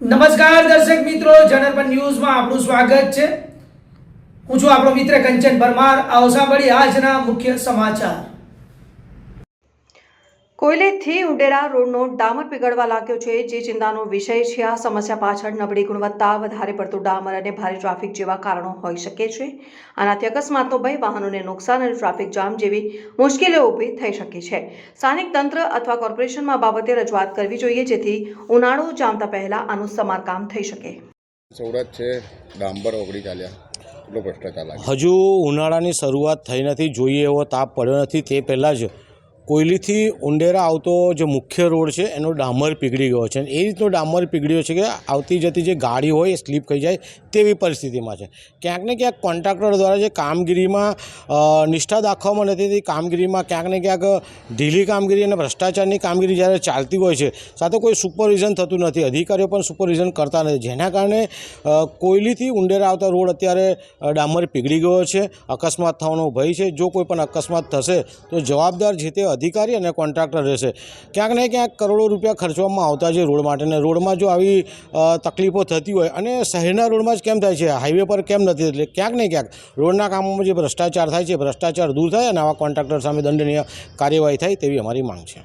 નમસ્કાર દર્શક મિત્રો, જનરપન ન્યૂઝમાં આપનું સ્વાગત છે। હું છું આપણો મિત્ર કંચન પરમાર। આવો સાંભળીએ આજના મુખ્ય સમાચાર। કોયલેથી ઉંડેરા રોડનો ડામર પીગળવા લાગ્યો છે, જે ચિંતાનો વિષય છે। આ સમસ્યા પાછળ નબળી ગુણવત્તા, વધારે પડતું ડામર અને ભારે ટ્રાફિક જેવા કારણો હોઈ શકે છે। આનાથી અકસ્માતનો ભય, વાહનોને નુકસાન અને ટ્રાફિક જામ જેવી મુશ્કેલીઓ ઊભી થઈ શકે છે। સ્થાનિક તંત્ર અથવા કોર્પોરેશનમાં આ બાબતે રજૂઆત કરવી જોઈએ, જેથી ઉનાળો જામતા પહેલા આનું સમારકામ થઈ શકે। સૌરાત છે ડાંબર ઓગળી ચાલ્યા એટલો ભ્રષ્ટાચાર લાગે। હજુ ઉનાળાની શરૂઆત થઈ નથી, જોઈએ એવો તાપ પડ્યો નથી। તે પહેલાં જ કોયલીથી ઉંડેરા આવતો જે મુખ્ય રોડ છે એનો ડામર પીગળી ગયો છે। એ રીતનો ડામર પીગળ્યો છે કે આવતી જતી જે ગાડી હોય એ સ્લીપ થઈ જાય તેવી પરિસ્થિતિમાં છે। ક્યાંક ને ક્યાંક કોન્ટ્રાક્ટર દ્વારા જે કામગીરીમાં નિષ્ઠા દાખવવામાં નથી, તે કામગીરીમાં ક્યાંક ને ક્યાંક ઢીલી કામગીરી અને ભ્રષ્ટાચારની કામગીરી જ્યારે ચાલતી હોય છે, સાથે કોઈ સુપરવિઝન થતું નથી, અધિકારીઓ પણ સુપરવિઝન કરતા નથી, જેના કારણે કોયલીથી ઉંડેરા આવતા રોડ અત્યારે ડામર પીગળી ગયો છે। અકસ્માત થવાનો ભય છે। જો કોઈ પણ અકસ્માત થશે તો જવાબદાર જે તે અધિકારી અને કોન્ટ્રાક્ટર રહેશે। ક્યાંક ને ક્યાંક કરોડો રૂપિયા ખર્ચવામાં આવતા છે રોડ માટે, અને રોડમાં જો આવી તકલીફો થતી હોય, અને શહેરના રોડમાં જ કેમ થાય છે, હાઈવે પર કેમ નથી, એટલે ક્યાંક ને ક્યાંક રોડના કામોમાં જે ભ્રષ્ટાચાર થાય છે, ભ્રષ્ટાચાર દૂર થાય અને આવા કોન્ટ્રાક્ટર સામે દંડનીય કાર્યવાહી થાય તેવી અમારી માંગ છે।